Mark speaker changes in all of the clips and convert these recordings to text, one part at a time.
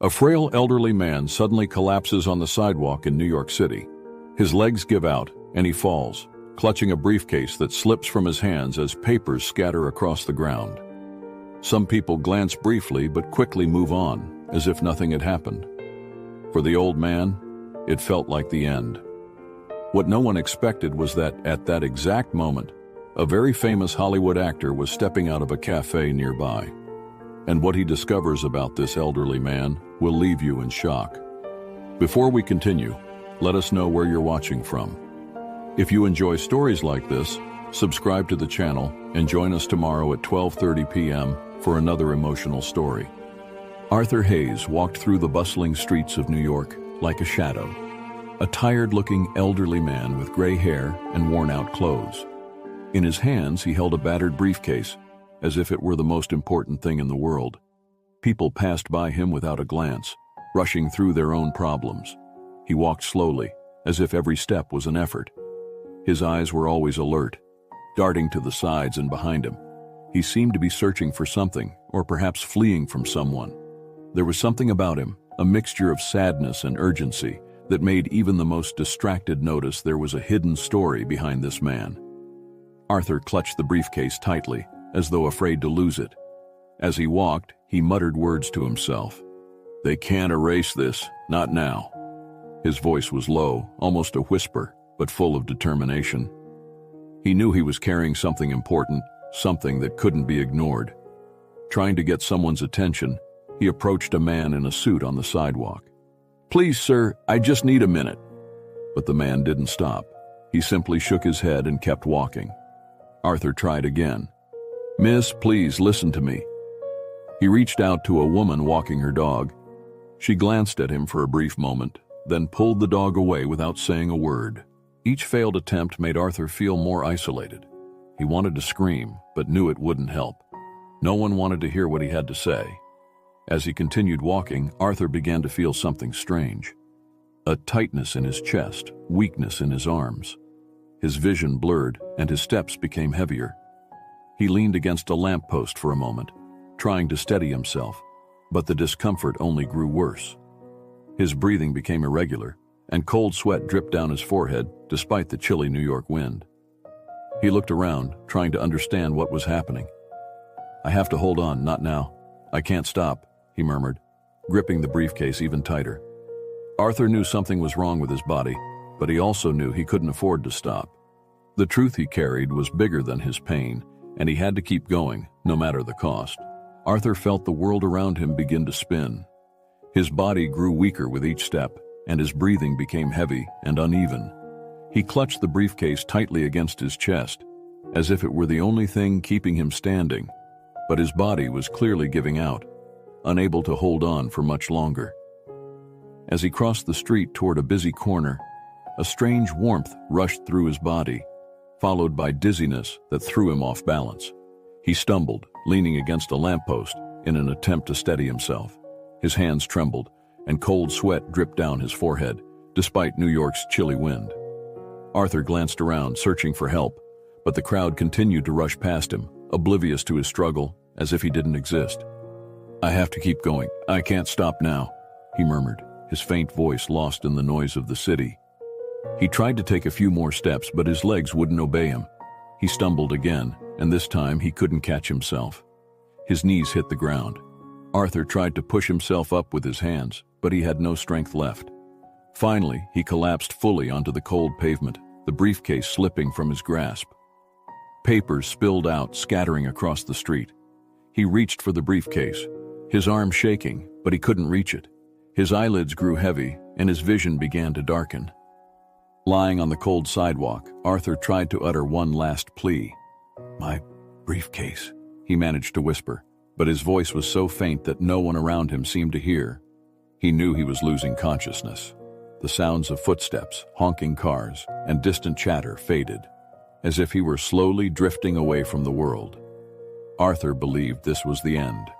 Speaker 1: A frail elderly man suddenly collapses on the sidewalk in New York City. His legs give out, and he falls, clutching a briefcase that slips from his hands as papers scatter across the ground. Some people glance briefly but quickly move on, as if nothing had happened. For the old man, it felt like the end. What no one expected was that, at that exact moment, a very famous Hollywood actor was stepping out of a cafe nearby. And what he discovers about this elderly man will leave you in shock. Before we continue, let us know where you're watching from. If you enjoy stories like this, subscribe to the channel and join us tomorrow at 12:30 p.m. for another emotional story. Arthur Hayes walked through the bustling streets of New York like a shadow, a tired-looking elderly man with gray hair and worn-out clothes. In his hands, he held a battered briefcase, as if it were the most important thing in the world. People passed by him without a glance, rushing through their own problems. He walked slowly, as if every step was an effort. His eyes were always alert, darting to the sides and behind him. He seemed to be searching for something, or perhaps fleeing from someone. There was something about him, a mixture of sadness and urgency, that made even the most distracted notice there was a hidden story behind this man. Arthur clutched the briefcase tightly, as though afraid to lose it. As he walked, he muttered words to himself. "They can't erase this, not now." His voice was low, almost a whisper, but full of determination. He knew he was carrying something important, something that couldn't be ignored. Trying to get someone's attention, he approached a man in a suit on the sidewalk. "Please, sir, I just need a minute." But the man didn't stop. He simply shook his head and kept walking. Arthur tried again. "Miss, please listen to me." He reached out to a woman walking her dog. She glanced at him for a brief moment, then pulled the dog away without saying a word. Each failed attempt made Arthur feel more isolated. He wanted to scream, but knew it wouldn't help. No one wanted to hear what he had to say. As he continued walking, Arthur began to feel something strange. A tightness in his chest, weakness in his arms. His vision blurred, and his steps became heavier. He leaned against a lamppost for a moment, trying to steady himself, but the discomfort only grew worse. His breathing became irregular, and cold sweat dripped down his forehead despite the chilly New York wind. He looked around, trying to understand what was happening. "I have to hold on, not now. I can't stop," he murmured, gripping the briefcase even tighter. Arthur knew something was wrong with his body, but he also knew he couldn't afford to stop. The truth he carried was bigger than his pain, and he had to keep going, no matter the cost. Arthur felt the world around him begin to spin. His body grew weaker with each step, and his breathing became heavy and uneven. He clutched the briefcase tightly against his chest, as if it were the only thing keeping him standing, but his body was clearly giving out, unable to hold on for much longer. As he crossed the street toward a busy corner, a strange warmth rushed through his body, followed by dizziness that threw him off balance. He stumbled, leaning against a lamppost in an attempt to steady himself. His hands trembled, and cold sweat dripped down his forehead, despite New York's chilly wind. Arthur glanced around, searching for help, but the crowd continued to rush past him, oblivious to his struggle, as if he didn't exist. "I have to keep going. I can't stop now," he murmured, his faint voice lost in the noise of the city. He tried to take a few more steps, but his legs wouldn't obey him. He stumbled again, and this time he couldn't catch himself. His knees hit the ground. Arthur tried to push himself up with his hands, but he had no strength left. Finally, he collapsed fully onto the cold pavement, the briefcase slipping from his grasp. Papers spilled out, scattering across the street. He reached for the briefcase, his arm shaking, but he couldn't reach it. His eyelids grew heavy, and his vision began to darken. Lying on the cold sidewalk, Arthur tried to utter one last plea. "My briefcase," he managed to whisper, but his voice was so faint that no one around him seemed to hear. He knew he was losing consciousness. The sounds of footsteps, honking cars, and distant chatter faded, as if he were slowly drifting away from the world. Arthur believed this was the end.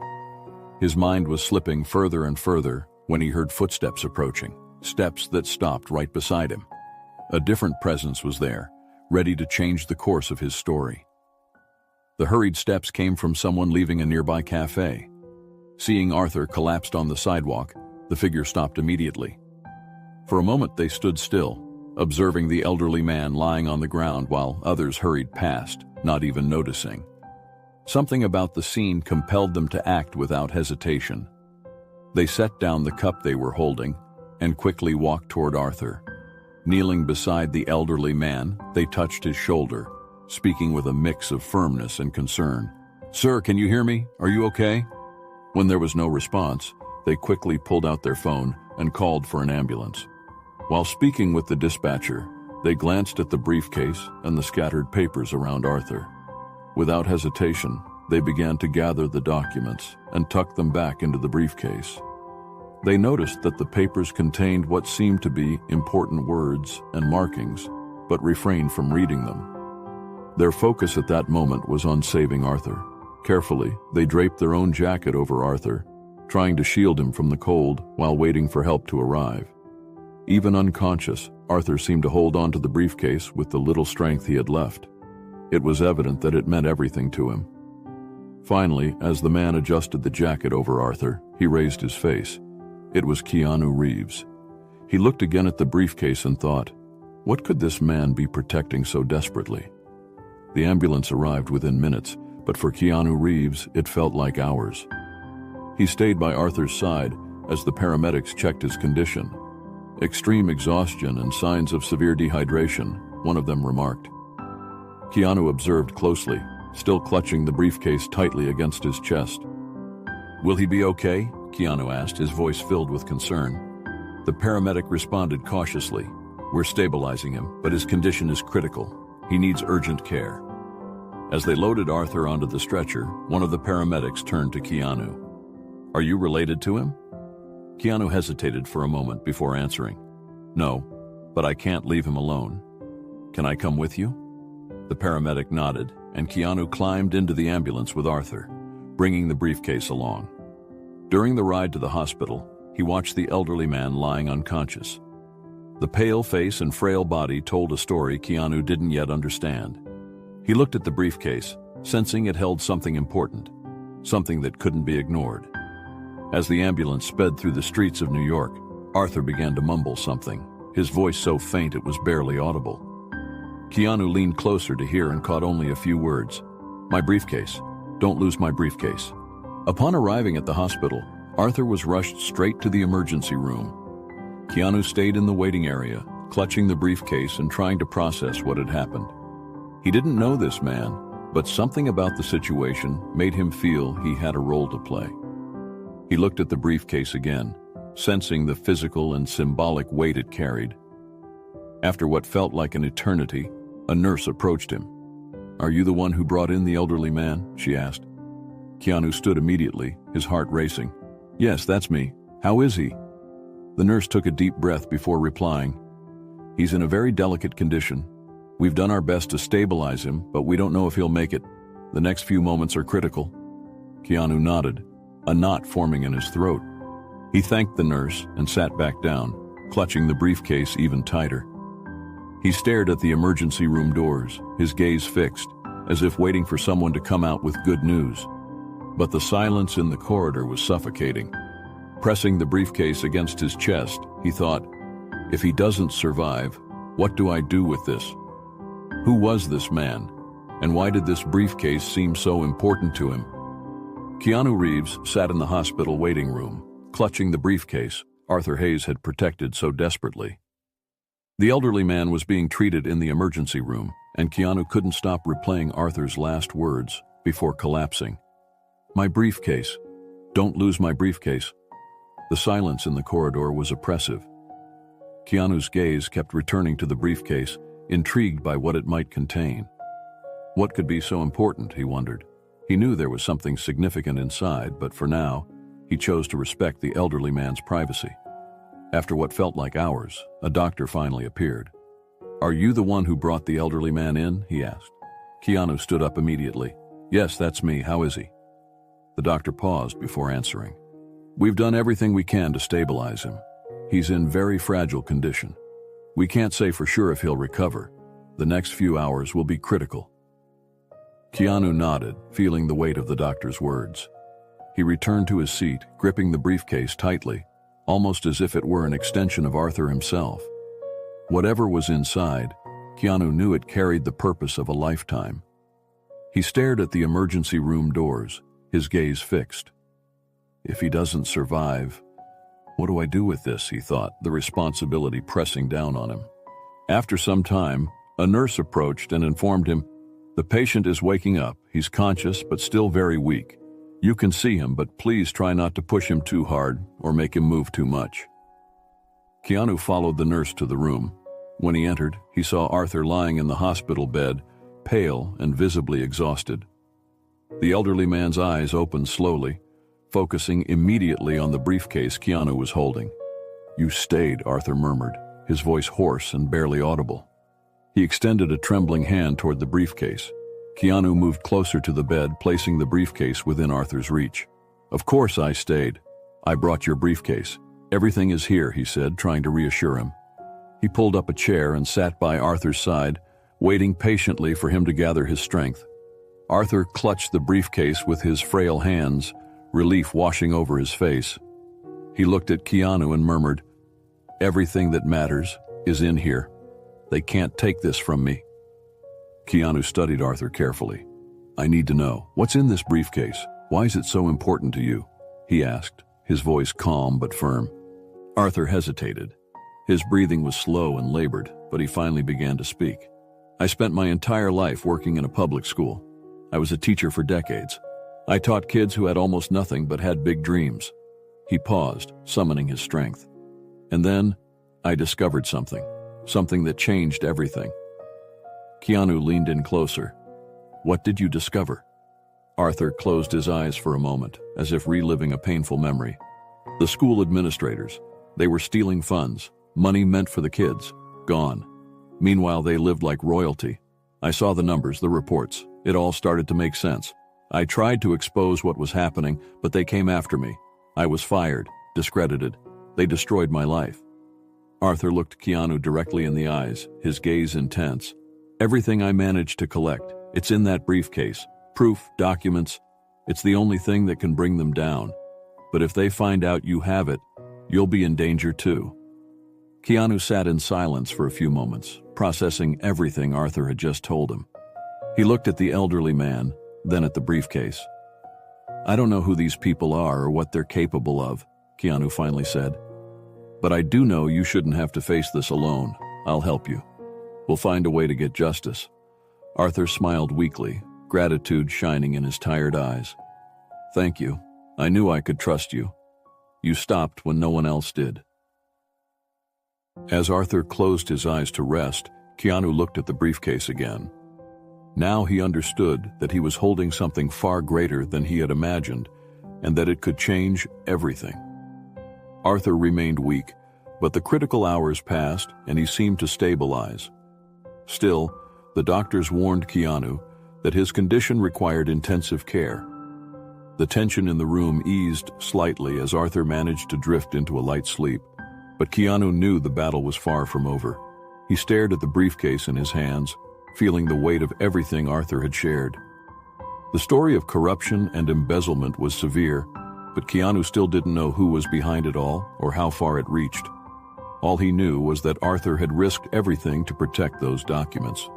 Speaker 1: His mind was slipping further and further when he heard footsteps approaching, steps that stopped right beside him. A different presence was there, ready to change the course of his story. The hurried steps came from someone leaving a nearby cafe. Seeing Arthur collapsed on the sidewalk, The figure stopped immediately. For a moment they stood still, observing the elderly man lying on the ground while others hurried past, not even noticing. Something about the scene compelled them to act without hesitation. They set down the cup they were holding and quickly walked toward Arthur. Kneeling beside the elderly man, they touched his shoulder, speaking with a mix of firmness and concern. "Sir, can you hear me? Are you okay?" When there was no response, they quickly pulled out their phone and called for an ambulance. While speaking with the dispatcher, they glanced at the briefcase and the scattered papers around Arthur. Without hesitation, they began to gather the documents and tuck them back into the briefcase. They noticed that the papers contained what seemed to be important words and markings, but refrained from reading them. Their focus at that moment was on saving Arthur. Carefully, they draped their own jacket over Arthur, trying to shield him from the cold while waiting for help to arrive. Even unconscious, Arthur seemed to hold on to the briefcase with the little strength he had left. It was evident that it meant everything to him. Finally, as the man adjusted the jacket over Arthur, he raised his face. It was Keanu Reeves. He looked again at the briefcase and thought, what could this man be protecting so desperately? The ambulance arrived within minutes, but for Keanu Reeves, it felt like hours. He stayed by Arthur's side as the paramedics checked his condition. Extreme exhaustion and signs of severe dehydration, one of them remarked. Keanu observed closely, still clutching the briefcase tightly against his chest. "Will he be okay?" Keanu asked, his voice filled with concern. The paramedic responded cautiously. "We're stabilizing him, but his condition is critical. He needs urgent care." As they loaded Arthur onto the stretcher, one of the paramedics turned to Keanu. "Are you related to him?" Keanu hesitated for a moment before answering. "No, but I can't leave him alone. Can I come with you?" The paramedic nodded, and Keanu climbed into the ambulance with Arthur, bringing the briefcase along. During the ride to the hospital, he watched the elderly man lying unconscious. The pale face and frail body told a story Keanu didn't yet understand. He looked at the briefcase, sensing it held something important, something that couldn't be ignored. As the ambulance sped through the streets of New York, Arthur began to mumble something, his voice so faint it was barely audible. Keanu leaned closer to hear and caught only a few words. "My briefcase. Don't lose my briefcase." Upon arriving at the hospital, Arthur was rushed straight to the emergency room. Keanu stayed in the waiting area, clutching the briefcase and trying to process what had happened. He didn't know this man, but something about the situation made him feel he had a role to play. He looked at the briefcase again, sensing the physical and symbolic weight it carried. After what felt like an eternity, a nurse approached him. "Are you the one who brought in the elderly man?" she asked. Keanu stood immediately, his heart racing. "Yes, that's me. How is he?" The nurse took a deep breath before replying. "He's in a very delicate condition. We've done our best to stabilize him, but we don't know if he'll make it. The next few moments are critical." Keanu nodded, a knot forming in his throat. He thanked the nurse and sat back down, clutching the briefcase even tighter. He stared at the emergency room doors, his gaze fixed, as if waiting for someone to come out with good news. But the silence in the corridor was suffocating. Pressing the briefcase against his chest, he thought, if he doesn't survive, what do I do with this? Who was this man? And why did this briefcase seem so important to him? Keanu Reeves sat in the hospital waiting room, clutching the briefcase Arthur Hayes had protected so desperately. The elderly man was being treated in the emergency room, and Keanu couldn't stop replaying Arthur's last words before collapsing. "My briefcase. Don't lose my briefcase." The silence in the corridor was oppressive. Keanu's gaze kept returning to the briefcase, intrigued by what it might contain. What could be so important, he wondered. He knew there was something significant inside, but for now, he chose to respect the elderly man's privacy. After what felt like hours, a doctor finally appeared. "Are you the one who brought the elderly man in?" he asked. Keanu stood up immediately. "Yes, that's me. How is he?" The doctor paused before answering. "We've done everything we can to stabilize him. He's in very fragile condition. We can't say for sure if he'll recover. The next few hours will be critical." Keanu nodded, feeling the weight of the doctor's words. He returned to his seat, gripping the briefcase tightly, almost as if it were an extension of Arthur himself. Whatever was inside, Keanu knew it carried the purpose of a lifetime. He stared at the emergency room doors, his gaze fixed. If he doesn't survive, what do I do with this, he thought, the responsibility pressing down on him. After some time, a nurse approached and informed him, "The patient is waking up. He's conscious but still very weak. You can see him, but please try not to push him too hard or make him move too much." Keanu followed the nurse to the room. When he entered, he saw Arthur lying in the hospital bed, pale and visibly exhausted. The elderly man's eyes opened slowly, focusing immediately on the briefcase Keanu was holding. "You stayed," Arthur murmured, his voice hoarse and barely audible. He extended a trembling hand toward the briefcase. Keanu moved closer to the bed, placing the briefcase within Arthur's reach. "Of course I stayed. I brought your briefcase. Everything is here," he said, trying to reassure him. He pulled up a chair and sat by Arthur's side, waiting patiently for him to gather his strength. Arthur clutched the briefcase with his frail hands, relief washing over his face. He looked at Keanu and murmured, "Everything that matters is in here. They can't take this from me." Keanu studied Arthur carefully. "I need to know, what's in this briefcase? Why is it so important to you?" he asked, his voice calm but firm. Arthur hesitated. His breathing was slow and labored, but he finally began to speak. "I spent my entire life working in a public school. I was a teacher for decades. I taught kids who had almost nothing but had big dreams." He paused, summoning his strength. "And then, I discovered something that changed everything." Keanu leaned in closer. "What did you discover?" Arthur closed his eyes for a moment, as if reliving a painful memory. "The school administrators. They were stealing funds, money meant for the kids, gone. Meanwhile, they lived like royalty. I saw the numbers, the reports. It all started to make sense. I tried to expose what was happening, but they came after me. I was fired, discredited. They destroyed my life." Arthur looked Keanu directly in the eyes, his gaze intense. "Everything I managed to collect, it's in that briefcase. Proof, documents. It's the only thing that can bring them down. But if they find out you have it, you'll be in danger too." Keanu sat in silence for a few moments, processing everything Arthur had just told him. He looked at the elderly man, then at the briefcase. "I don't know who these people are or what they're capable of," Keanu finally said. "But I do know you shouldn't have to face this alone. I'll help you. We'll find a way to get justice." Arthur smiled weakly, gratitude shining in his tired eyes. "Thank you. I knew I could trust you. You stopped when no one else did." As Arthur closed his eyes to rest, Keanu looked at the briefcase again. Now he understood that he was holding something far greater than he had imagined, and that it could change everything. Arthur remained weak, but the critical hours passed and he seemed to stabilize. Still, the doctors warned Keanu that his condition required intensive care. The tension in the room eased slightly as Arthur managed to drift into a light sleep, but Keanu knew the battle was far from over. He stared at the briefcase in his hands, feeling the weight of everything Arthur had shared. The story of corruption and embezzlement was severe, but Keanu still didn't know who was behind it all or how far it reached. All he knew was that Arthur had risked everything to protect those documents.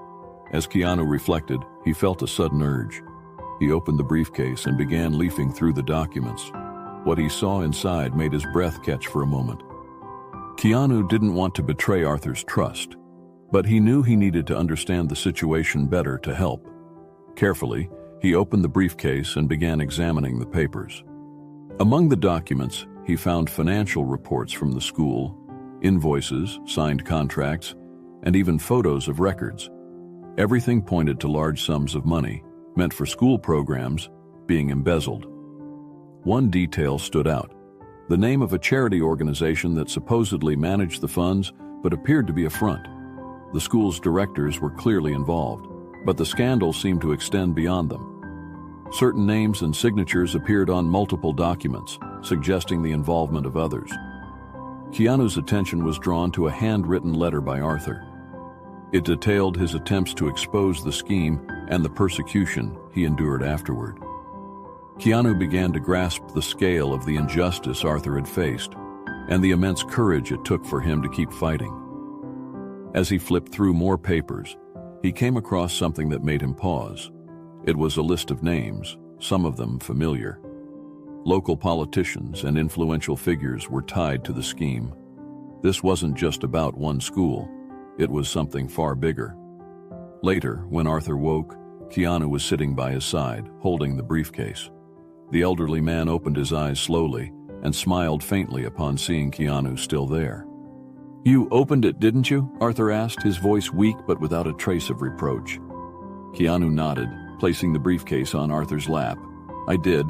Speaker 1: As Keanu reflected, he felt a sudden urge. He opened the briefcase and began leafing through the documents. What he saw inside made his breath catch for a moment. Keanu didn't want to betray Arthur's trust, but he knew he needed to understand the situation better to help. Carefully, he opened the briefcase and began examining the papers. Among the documents, he found financial reports from the school, invoices, signed contracts, and even photos of records. Everything pointed to large sums of money, meant for school programs, being embezzled. One detail stood out: the name of a charity organization that supposedly managed the funds but appeared to be a front. The school's directors were clearly involved, but the scandal seemed to extend beyond them. Certain names and signatures appeared on multiple documents, suggesting the involvement of others. Keanu's attention was drawn to a handwritten letter by Arthur. It detailed his attempts to expose the scheme and the persecution he endured afterward. Keanu began to grasp the scale of the injustice Arthur had faced. and the immense courage it took for him to keep fighting. As he flipped through more papers, he came across something that made him pause. It was a list of names, some of them familiar. Local politicians and influential figures were tied to the scheme. This wasn't just about one school, it was something far bigger. Later, when Arthur woke, Keanu was sitting by his side, holding the briefcase. The elderly man opened his eyes slowly and smiled faintly upon seeing Keanu still there. "You opened it, didn't you?" Arthur asked, his voice weak but without a trace of reproach. Keanu nodded, placing the briefcase on Arthur's lap. "I did.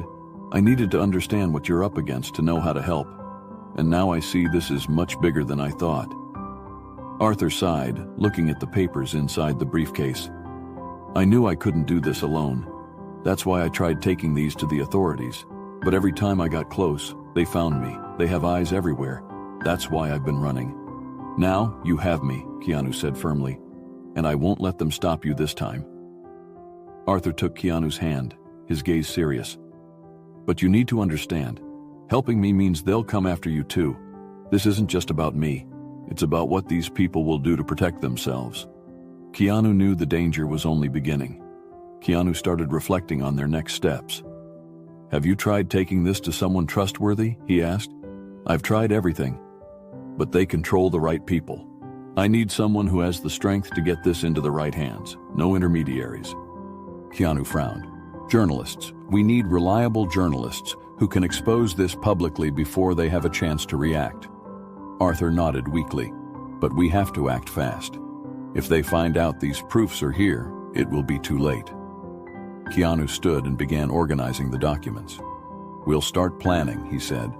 Speaker 1: I needed to understand what you're up against to know how to help. And now I see this is much bigger than I thought." Arthur sighed, looking at the papers inside the briefcase. "I knew I couldn't do this alone. That's why I tried taking these to the authorities. But every time I got close, they found me. They have eyes everywhere. That's why I've been running." "Now you have me," Keanu said firmly, "and I won't let them stop you this time." Arthur took Keanu's hand, his gaze serious. "But you need to understand, helping me means they'll come after you too. This isn't just about me. It's about what these people will do to protect themselves." Keanu knew the danger was only beginning. Keanu started reflecting on their next steps. "Have you tried taking this to someone trustworthy?" he asked. "I've tried everything, but they control the right people. I need someone who has the strength to get this into the right hands, no intermediaries." Keanu frowned. "Journalists. We need reliable journalists who can expose this publicly before they have a chance to react." Arthur nodded weakly. "But we have to act fast. If they find out these proofs are here, it will be too late." Keanu stood and began organizing the documents. "We'll start planning," he said.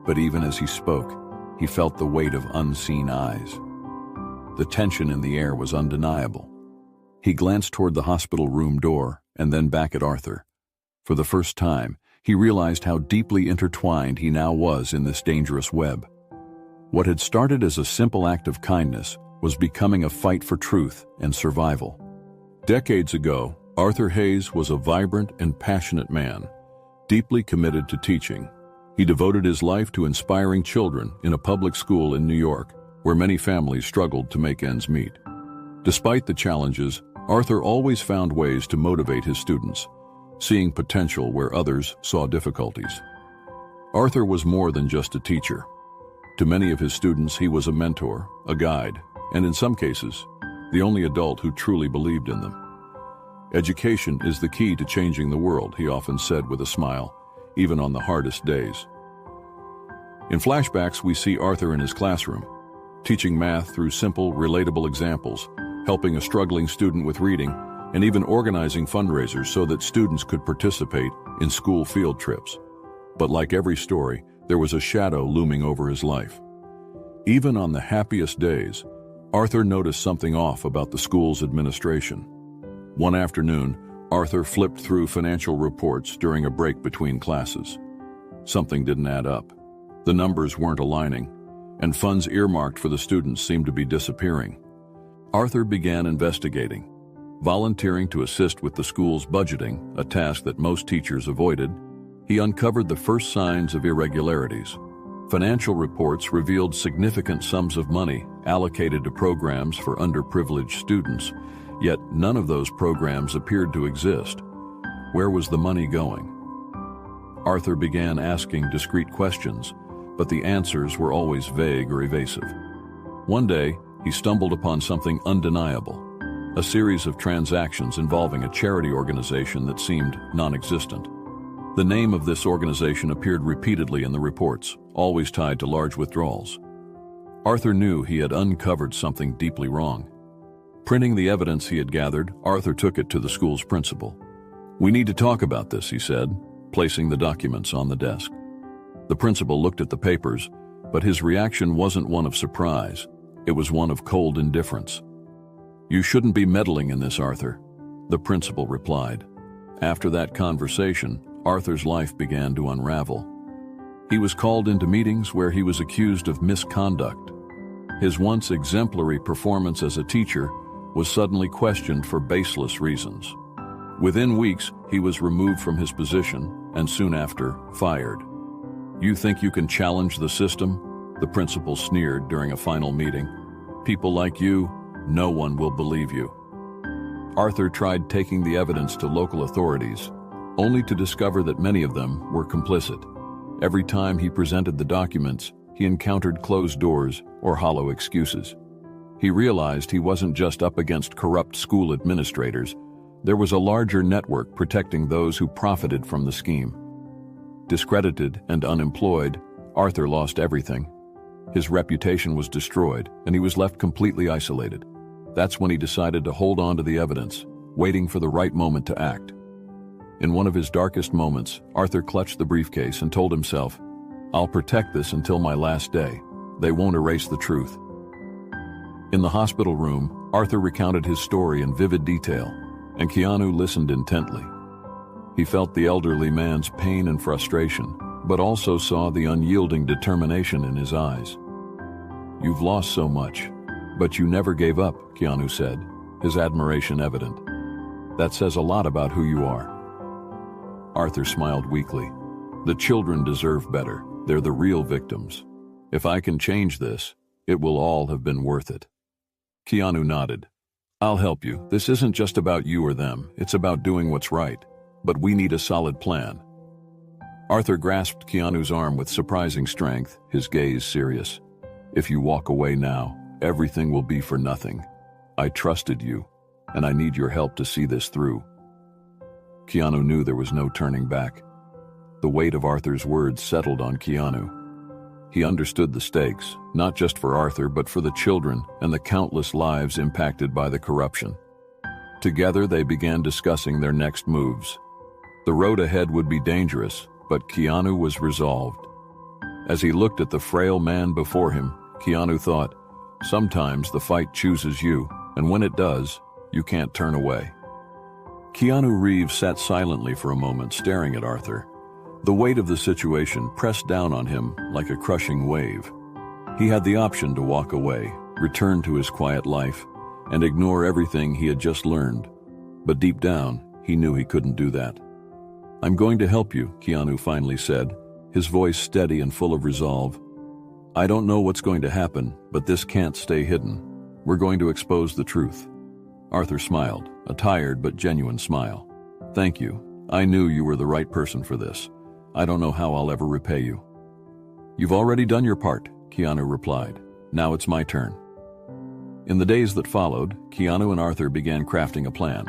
Speaker 1: But even as he spoke, he felt the weight of unseen eyes. The tension in the air was undeniable. He glanced toward the hospital room door and then back at Arthur. For the first time, he realized how deeply intertwined he now was in this dangerous web. What had started as a simple act of kindness was becoming a fight for truth and survival. Decades ago, Arthur Hayes was a vibrant and passionate man, deeply committed to teaching. He devoted his life to inspiring children in a public school in New York, where many families struggled to make ends meet. Despite the challenges, Arthur always found ways to motivate his students, seeing potential where others saw difficulties. Arthur was more than just a teacher. To many of his students, he was a mentor, a guide, and in some cases, the only adult who truly believed in them. "Education is the key to changing the world," he often said with a smile, even on the hardest days. In flashbacks, we see Arthur in his classroom, teaching math through simple, relatable examples, helping a struggling student with reading, and even organizing fundraisers so that students could participate in school field trips. But like every story, there was a shadow looming over his life. Even on the happiest days, Arthur noticed something off about the school's administration. One afternoon, Arthur flipped through financial reports during a break between classes. Something didn't add up. The numbers weren't aligning, and funds earmarked for the students seemed to be disappearing. Arthur began investigating. Volunteering to assist with the school's budgeting, a task that most teachers avoided, he uncovered the first signs of irregularities. Financial reports revealed significant sums of money allocated to programs for underprivileged students, yet none of those programs appeared to exist. Where was the money going? Arthur began asking discreet questions, but the answers were always vague or evasive. One day, he stumbled upon something undeniable, a series of transactions involving a charity organization that seemed non-existent. The name of this organization appeared repeatedly in the reports, always tied to large withdrawals. Arthur knew he had uncovered something deeply wrong. Printing the evidence he had gathered, Arthur took it to the school's principal. "We need to talk about this," he said, placing the documents on the desk. The principal looked at the papers, but his reaction wasn't one of surprise. It was one of cold indifference. "You shouldn't be meddling in this, Arthur," the principal replied. After that conversation, Arthur's life began to unravel. He was called into meetings where he was accused of misconduct. His once exemplary performance as a teacher was suddenly questioned for baseless reasons. Within weeks, he was removed from his position and soon after, fired. "You think you can challenge the system?" the principal sneered during a final meeting. "People like you, no one will believe you." Arthur tried taking the evidence to local authorities, only to discover that many of them were complicit. Every time he presented the documents, he encountered closed doors or hollow excuses. He realized he wasn't just up against corrupt school administrators. There was a larger network protecting those who profited from the scheme. Discredited and unemployed, Arthur lost everything. His reputation was destroyed, and he was left completely isolated. That's when he decided to hold on to the evidence, waiting for the right moment to act. In one of his darkest moments, Arthur clutched the briefcase and told himself, "I'll protect this until my last day. They won't erase the truth." In the hospital room, Arthur recounted his story in vivid detail, and Keanu listened intently. He felt the elderly man's pain and frustration, but also saw the unyielding determination in his eyes. "You've lost so much, but you never gave up," Keanu said, his admiration evident. "That says a lot about who you are." Arthur smiled weakly. "The children deserve better. They're the real victims. If I can change this, it will all have been worth it." Keanu nodded. "I'll help you. This isn't just about you or them. It's about doing what's right. But we need a solid plan." Arthur grasped Keanu's arm with surprising strength, his gaze serious. "If you walk away now, everything will be for nothing. I trusted you, and I need your help to see this through." Keanu knew there was no turning back. The weight of Arthur's words settled on Keanu. He understood the stakes, not just for Arthur, but for the children and the countless lives impacted by the corruption. Together, they began discussing their next moves. The road ahead would be dangerous, but Keanu was resolved. As he looked at the frail man before him, Keanu thought, "Sometimes the fight chooses you, and when it does, you can't turn away." Keanu Reeves sat silently for a moment, staring at Arthur. The weight of the situation pressed down on him like a crushing wave. He had the option to walk away, return to his quiet life, and ignore everything he had just learned. But deep down, he knew he couldn't do that. "I'm going to help you," Keanu finally said, his voice steady and full of resolve. "I don't know what's going to happen, but this can't stay hidden. We're going to expose the truth." Arthur smiled, a tired but genuine smile. "Thank you. I knew you were the right person for this. I don't know how I'll ever repay you." "You've already done your part," Keanu replied. "Now it's my turn." In the days that followed, Keanu and Arthur began crafting a plan.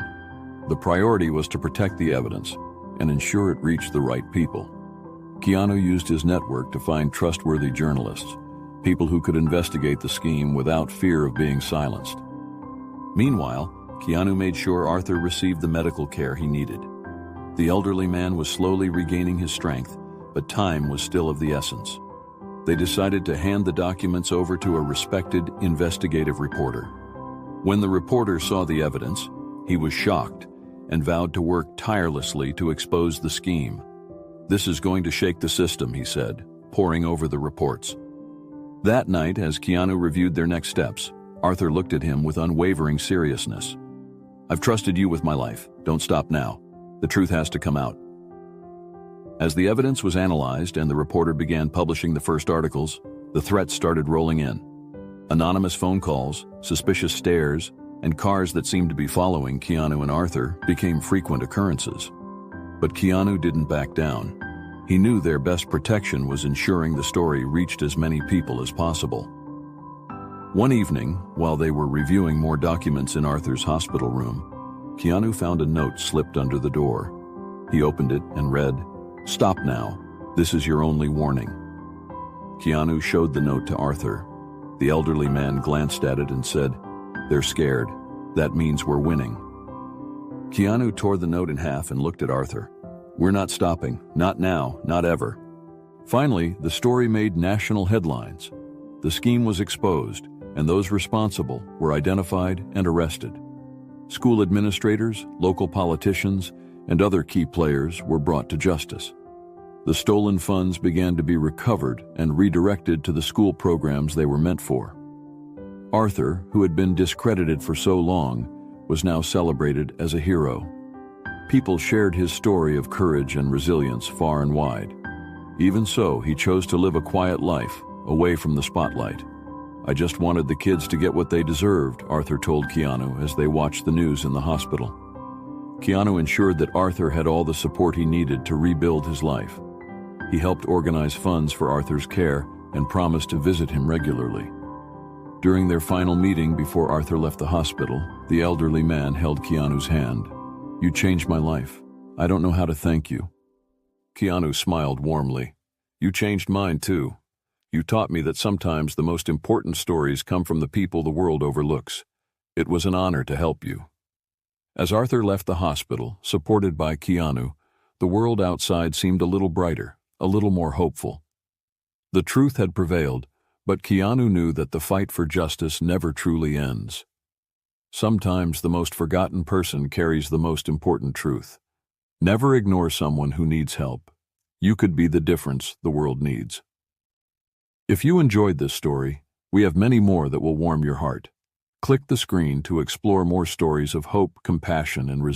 Speaker 1: The priority was to protect the evidence and ensure it reached the right people. Keanu used his network to find trustworthy journalists, people who could investigate the scheme without fear of being silenced. Meanwhile, Keanu made sure Arthur received the medical care he needed. The elderly man was slowly regaining his strength, but time was still of the essence. They decided to hand the documents over to a respected investigative reporter. When the reporter saw the evidence, he was shocked and vowed to work tirelessly to expose the scheme. "This is going to shake the system," he said, poring over the reports. That night, as Keanu reviewed their next steps, Arthur looked at him with unwavering seriousness. "I've trusted you with my life. Don't stop now. The truth has to come out." As the evidence was analyzed and the reporter began publishing the first articles, the threats started rolling in. Anonymous phone calls, suspicious stares, and cars that seemed to be following Keanu and Arthur became frequent occurrences. But Keanu didn't back down. He knew their best protection was ensuring the story reached as many people as possible. One evening, while they were reviewing more documents in Arthur's hospital room, Keanu found a note slipped under the door. He opened it and read, "Stop now. This is your only warning." Keanu showed the note to Arthur. The elderly man glanced at it and said, "They're scared. That means we're winning." Keanu tore the note in half and looked at Arthur. "We're not stopping. Not now. Not ever." Finally, the story made national headlines. The scheme was exposed, and those responsible were identified and arrested. School administrators, local politicians, and other key players were brought to justice. The stolen funds began to be recovered and redirected to the school programs they were meant for. Arthur, who had been discredited for so long, was now celebrated as a hero. People shared his story of courage and resilience far and wide. Even so, he chose to live a quiet life, away from the spotlight. I just wanted the kids to get what they deserved, Arthur told Keanu as they watched the news in the hospital. Keanu ensured that Arthur had all the support he needed to rebuild his life. He helped organize funds for Arthur's care and promised to visit him regularly. During their final meeting before Arthur left the hospital, the elderly man held Keanu's hand. "You changed my life. I don't know how to thank you." Keanu smiled warmly. "You changed mine too. You taught me that sometimes the most important stories come from the people the world overlooks. It was an honor to help you." As Arthur left the hospital, supported by Keanu, the world outside seemed a little brighter, a little more hopeful. The truth had prevailed, but Keanu knew that the fight for justice never truly ends. Sometimes the most forgotten person carries the most important truth. Never ignore someone who needs help. You could be the difference the world needs. If you enjoyed this story, we have many more that will warm your heart. Click the screen to explore more stories of hope, compassion, and resilience.